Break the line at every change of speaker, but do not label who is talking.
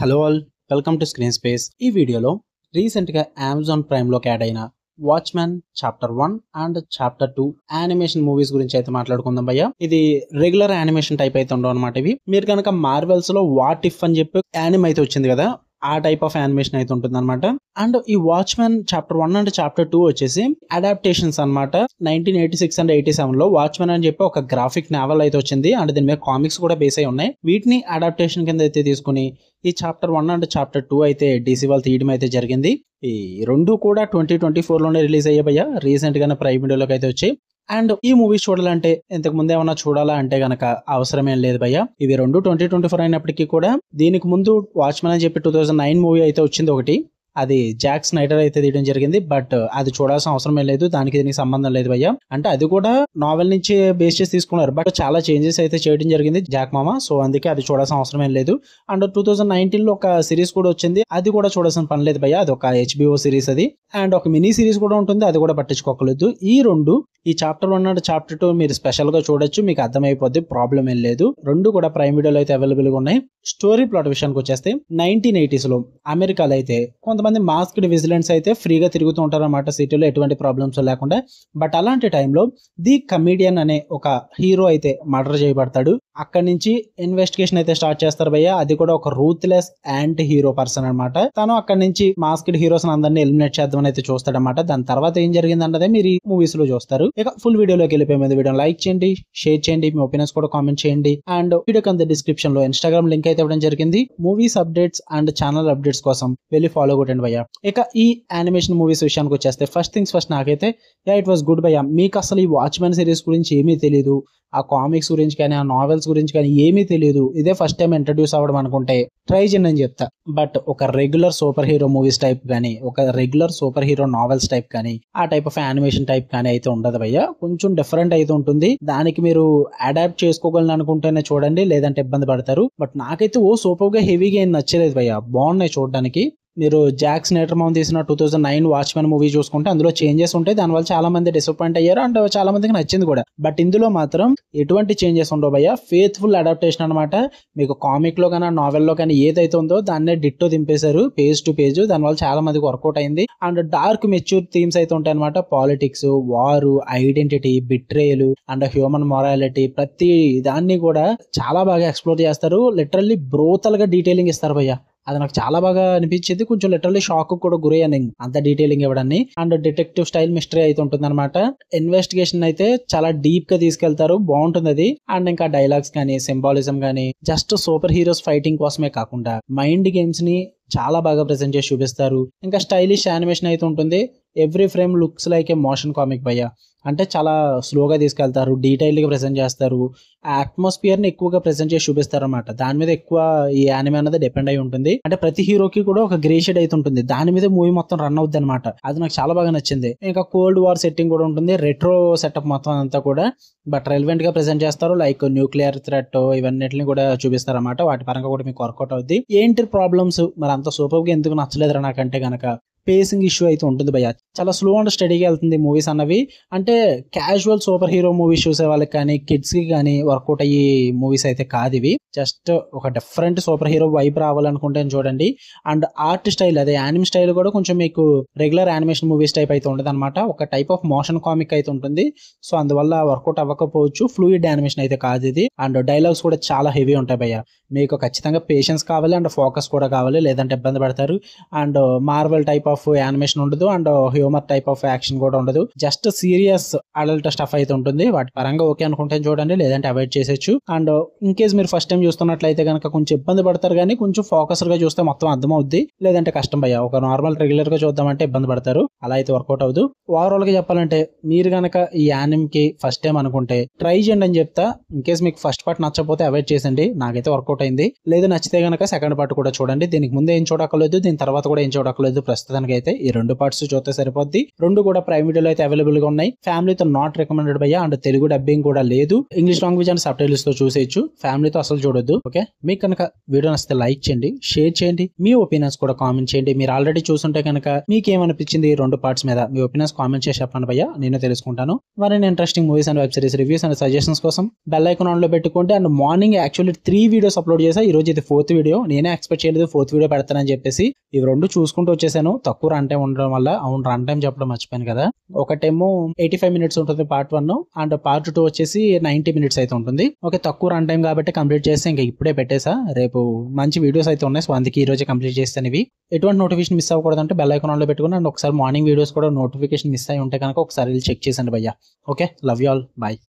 Hello all, welcome to screen space. ఈ వీడియోలో రీసెంట్గా అమెజాన్ ప్రైమ్లోకి యాడ్ అయిన watchman chapter 1 and chapter 2 animation movies గురించి అయితే మాట్లాడుకుందాం భయ్య. ఇది రెగ్యులర్ యానిమేషన్ టైప్ అయితే ఉండవు అనమాట. ఇవి మీరు కనుక మార్వెల్స్ లో వాట్ ఇఫ్ అని చెప్పి యానిమ్ అయితే వచ్చింది కదా, ఆ టైప్ ఆఫ్ యానిమేషన్ అయితే ఉంటుంది అనమాట. అండ్ ఈ వాచ్మ్యాన్ చాప్టర్ 1 అండ్ చాప్టర్ 2 వచ్చేసి అడాప్టేషన్స్ అనమాట. 1986 అండ్ 87 లో వాచ్మ్యాన్ అని చెప్పి ఒక గ్రాఫిక్ నావెల్ అయితే వచ్చింది అండ్ దీని మీద కామిక్స్ కూడా బేస్ అయి ఉన్నాయి. వీటిని అడాప్టేషన్ కింద అయితే తీసుకుని ఈ చాప్టర్ 1 అండ్ చాప్టర్ 2 అయితే DC వాళ్ళు తీయడం అయితే జరిగింది. ఈ రెండు కూడా 2024 లోనే రిలీజ్ అయ్యాయి. రీసెంట్ గానే ప్రైమ్ వీడియోలోకి అయితే వచ్చాయి. అండ్ ఈ మూవీస్ చూడాలంటే ఇంతకు ముందు ఏమన్నా చూడాలా అంటే గనక అవసరమేం లేదు భయ్య. ఇవి రెండు 2024 అయినప్పటికీ కూడా దీనికి ముందు వాచ్మెన్ అని చెప్పి 2009 మూవీ అయితే వచ్చింది ఒకటి. అది జాక్ స్నైడర్ అయితే తీయడం జరిగింది. బట్ అది చూడాల్సిన అవసరమే లేదు, దానికి దీనికి సంబంధం లేదు భయ్య. అంటే అది కూడా నావెల్ నుంచి బేస్ చేసి తీసుకున్నారు, బట్ చాలా చేంజెస్ అయితే చేయడం జరిగింది జాక్ మామ. సో అందుకే అది చూడాల్సిన అవసరం ఏం లేదు. అండ్ 2019 లో ఒక సిరీస్ కూడా వచ్చింది, అది కూడా చూడాల్సిన పని లేదు భయ్య. అది ఒక HBO సిరీస్ అది. అండ్ ఒక మినీ సిరీస్ కూడా ఉంటుంది, అది కూడా పట్టించుకోకలేదు. ఈ రెండు, ఈ చాప్టర్ 1 అండ్ చాప్టర్ 2 మీరు స్పెషల్ గా చూడొచ్చు, మీకు అర్థమైపోద్ది, ప్రాబ్లం ఏం లేదు. రెండు కూడా ప్రైమ్ వీడియోలో అయితే అవైలబుల్ గా ఉన్నాయి. స్టోరీ ప్లాట్ విషయానికి వచ్చేస్తే 1980s లో అమెరికాలో అయితే కొంతమంది మాస్క్డ్ విజిలెంట్స్ అయితే ఫ్రీగా తిరుగుతూ ఉంటారు అన్నమాట సిటీలో, ఎటువంటి ప్రాబ్లమ్స్ లేకుండా. బట్ అలాంటి టైంలో ది కమీడియన్ అనే ఒక హీరో అయితే మర్డర్ చేయబడతాడు. అక్కడి నుంచి ఇన్వెస్టిగేషన్ అయితే స్టార్ట్ చేస్తారు భయ్య. అది కూడా ఒక రూత్లెస్ యాంటీ హీరో పర్సన్ అనమాట. తను అక్కడి నుంచి మాస్క్డ్ హీరోస్ అందరినీ ఎలిమినేట్ చేద్దామని అయితే చూస్తాడనమాట. దాని తర్వాత ఏం జరిగింది అన్నదే మీరు ఈ మూవీస్ లో చూస్తారు. ఇక ఫుల్ వీడియోలోకి వెళ్ళిపోయింది. వీడియో లైక్ చేయండి, షేర్ చేయండి, మీ ఒపీనియన్స్ కూడా కామెంట్ చేయండి. అండ్ వీడియో కింద డిస్క్రిప్షన్ లో ఇన్స్టాగ్రామ్ లింక్ అయితే ఇవ్వడం జరిగింది. Movies updates and channel updates కోసం వెళ్ళి ఫాలో కొట్టండి భయ్య. ఇక ఈ యానిమేషన్ మూవీస్ విషయానికి వచ్చేస్తే ఫస్ట్ థింగ్స్ ఫస్ట్, నాకైతే ఇట్ వాస్ గుడ్ భయ్య. మీకు అసలు ఈ వాచ్మెన్ సిరీస్ గురించి ఏమీ తెలియదు, ఆ కామిక్స్ గురించి కానీ ఆ నావెల్స్ గురించి కానీ ఏమీ తెలియదు, ఇదే ఫస్ట్ టైం ఇంట్రడ్యూస్ అవ్వడం అనుకుంటే ట్రై చేయండి అని చెప్తా. బట్ ఒక regular super hero movies type కానీ, ఒక regular super hero novels type కానీ, ఆ టైప్ ఆఫ్ యానిమేషన్ టైప్ కానీ అయితే ఉండదు భయ్య. కొంచెం డిఫరెంట్ అయితే ఉంటుంది. దానికి మీరు అడాప్ట్ చేసుకోగలను అనుకుంటేనే చూడండి, లేదంటే ఇబ్బంది పడతారు. బట్ నాకైతే సూపర్ గా హెవీగా ఏం నచ్చలేదు భయ్య. బాగున్నాయి చూడడానికి. మీరు జాక్ స్నైడర్ మామ్ తీసిన 2009 వాచ్మెన్ మూవీ చూసుకుంటే అందులో చేంజెస్ ఉంటాయి, దానివల్ల చాలా మంది డిసప్పాయింట్ అయ్యారు అండ్ చాలా మందికి నచ్చింది కూడా. బట్ ఇందులో మాత్రం ఎటువంటి చేంజెస్ ఉండవు భయ్య. ఫేత్ఫుల్ అడాప్టేషన్ అనమాట. మీకు కామిక్ లో కానీ నావెల్ లో కానీ ఏదైతే ఉందో దాన్నే డిట్టో దింపేశారు పేజ్ టు పేజ్. దానివల్ల చాలా మందికి వర్కౌట్ అయింది. అండ్ డార్క్ మెచ్యూర్ థీమ్స్ అయితే ఉంటాయి అనమాట. పాలిటిక్స్, వారు, identity, betrayal and human morality, ప్రతి దాన్ని కూడా చాలా బాగా ఎక్స్ప్లోర్ చేస్తారు. లిటరల్లీ బ్రోతల్ గా డీటెయిలింగ్ ఇస్తారు భయ్య. అది నాకు చాలా బాగా అనిపించింది. కొంచెం లిటరల్లీ షాక్ కూడా గురయ్యాను అంత డీటెయిలింగ్ ఇవ్వడాన్ని. అండ్ డిటెక్టివ్ స్టైల్ మిస్టరీ అయితే ఉంటుంది అనమాట. ఇన్వెస్టిగేషన్ అయితే చాలా డీప్ గా తీసుకెళ్తారు, బాగుంటుంది అది. అండ్ ఇంకా డైలాగ్స్ కానీ, సింబాలిజం కానీ, జస్ట్ సూపర్ హీరోస్ ఫైటింగ్ కోసమే కాకుండా మైండ్ గేమ్స్ ని చాలా బాగా ప్రెజెంట్ చేసి చూపిస్తారు. ఇంకా స్టైలిష్ యానిమేషన్ అయితే ఉంటుంది. ఎవ్రీ ఫ్రేమ్ లుక్స్ లైక్ ఏ మోషన్ కామిక్ భయ్య. అంటే చాలా స్లోగా తీసుకెళ్తారు, డీటెయిల్ గా ప్రెజెంట్ చేస్తారు. ఆ అట్మాస్ఫియర్ ని ఎక్కువగా ప్రెజెంట్ చేసి చూపిస్తారు అనమాట. దాని మీద ఎక్కువ ఈ యానిమే అనేది డిపెండ్ అయి ఉంటుంది. అంటే ప్రతి హీరోకి కూడా ఒక గ్రే షేడ్ అయితే ఉంటుంది, దాని మీద మూవీ మొత్తం రన్ అవుద్ది అనమాట. అది నాకు చాలా బాగా నచ్చింది. ఇంకా కోల్డ్ వార్ సెట్టింగ్ కూడా ఉంటుంది, రెట్రో సెటప్ మొత్తం అంతా కూడా. బట్ రెలవెంట్ గా ప్రెజెంట్ చేస్తారు. లైక్ న్యూక్లియర్ థ్రెట్ ఇవన్నిటిని కూడా చూపిస్తారు అనమాట. వాటి పరంగా కూడా మీకు వర్కౌట్ అవుద్ది. ఏంటి ప్రాబ్లమ్స్ మరి అంత సూపర్ గా ఎందుకు నచ్చలేదురా నాకంటే గనక, పేసింగ్ ఇష్యూ అయితే ఉంటుంది భయ్య. చాలా స్లో అండ్ స్టడీగా వెళ్తుంది మూవీస్ అన్నవి. అంటే క్యాజువల్ సూపర్ హీరో మూవీస్ చూసే వాళ్ళకి కానీ, కిడ్స్ కి కానీ వర్కౌట్ అయ్యే మూవీస్ అయితే కాదు ఇవి. జస్ట్ ఒక డిఫరెంట్ సూపర్ హీరో వైబ్ రావాలనుకుంటే చూడండి. అండ్ ఆర్ట్ స్టైల్, అదే యానిమ్ స్టైల్ కూడా కొంచెం మీకు రెగ్యులర్ యానిమేషన్ మూవీస్ టైప్ అయితే ఉండదు అనమాట. ఒక టైప్ ఆఫ్ మోషన్ కామిక్ అయితే ఉంటుంది. సో అందువల్ల వర్కౌట్ అవ్వకపోవచ్చు. ఫ్లూయిడ్ యానిమేషన్ అయితే కాదు ఇది. అండ్ డైలాగ్స్ కూడా చాలా హెవీ ఉంటాయి భయ్య. మీకు ఖచ్చితంగా పేషెన్స్ కావాలి అండ్ ఫోకస్ కూడా కావాలి, లేదంటే ఇబ్బంది పడతారు. And Marvel type of animation ఉండదు and humour type of action కూడా ఉండదు. జస్ట్ సీరియస్ అడల్ట్ స్టఫ్ అయితే ఉంటుంది. వాటి పరంగా ఓకే అనుకుంటే చూడండి, లేదంటే అవాయిడ్ చేసేచ్చు. అండ్ ఇన్ కేస్ మీరు ఫస్ట్ టైం చూస్తున్నట్లయితే కనుక కొంచెం ఇబ్బంది పడతారు, కానీ కొంచెం ఫోకస్డ్ గా చూస్తే మొత్తం అర్థం అవుద్ది. లేదంటే కష్టం భయ్య. ఒక నార్మల్ రెగ్యులర్ గా చూద్దామంటే ఇబ్బంది పడతారు, అలా అయితే వర్కౌట్ అవ్వదు. ఓవరాల్ గా చెప్పాలంటే మీరు గనక ఈ యానిమ్ కి ఫస్ట్ టైం అనుకుంటే ట్రై చేయండి అని చెప్తా. ఇన్ కేస్ మీకు ఫస్ట్ పార్ట్ నచ్చకపోతే అవాయిడ్ చేసండి. నాకైతే వర్కౌట్ అయింది. లేదు నచ్చితే గనక సెకండ్ పార్ట్ కూడా చూడండి. దీనికి ముందే ఏం చూడక్కర్లేదు, దీని తర్వాత కూడా ఏం చూడక్కర్లేదు. ప్రస్తుతానికి ప్రస్తుతానికి అయితే ఈ 2 పార్ట్స్ చూస్తే సరిపోద్ది. 2 కూడా ప్రైమ్ వీడియోలో అయితే అవైలబుల్ గా ఉన్నాయి. ఫ్యామిలీతో నాట్ రికమెండెడ్ భయ్యా. అండ్ తెలుగు డబ్బింగ్ కూడా లేదు. English language and sub titles తో చూసేయచ్చు. ఫ్యామిలీతో అసలు చూడొద్దు. ఓకే, మీకు కనుక వీడియో నచ్చితే లైక్ చేయండి, షేర్ చేయండి, మీ ఒపీనియన్స్ కూడా కామెంట్ చేయండి. మీరు ఆల్రెడీ చూసుంటే కనుక మీకేమనిపించింది ఈ 2 పార్ట్స్ మీద మీ ఒపీనియన్స్ కామెంట్ చేసి చెప్పండి భయ్యా, నేను తెలుసుకుంటాను. మరిన్ని interesting movies and web series reviews and suggestions కోసం బెల్ ఐకాన్ ఆన్ లో పెట్టుకోండి. And morning actually 3 videos upload చేశా. ఈ రోజు ఇది 4th వీడియో. నేనే ఎక్స్పెక్ట్ చేయలేదు 4th వీడియో పెడతానని చెప్పేసి. ఇవి 2 చూసుకుంటూ వచ్చేసాను. తక్కువ రన్ టైం ఉండడం వల్ల. అవును, రన్ టైం చెప్పడం మర్చిపోయాను కదా. ఒకటేమో 85 మినిట్స్ ఉంటుంది పార్ట్ 1 అండ్ పార్ట్ 2 వచ్చేసి 90 మినిట్స్ అయితే ఉంటుంది. ఓకే, తక్కువ రన్ టైం కాబట్టి కంప్లీట్ చేస్తే ఇంకా ఇప్పుడే పెట్టేసా. రేపు మంచి వీడియోస్ అయితే ఉన్నాయి. సో అందుకే ఈ రోజే కంప్లీట్ చేస్తాను ఇవి. ఎటువంటి నోటిఫికేషన్ మిస్ అవ్వకూడదంటే బెల్ ఐకాన్ ఆన్ లో పెట్టుకుని అండ్ ఒకసారి మార్నింగ్ వీడియోస్ కూడా నోటిఫికేషన్ మిస్ అయి ఉంటే కనుక ఒకసారి చెక్ చేసండి భయ్యా. Okay, love you all, bye.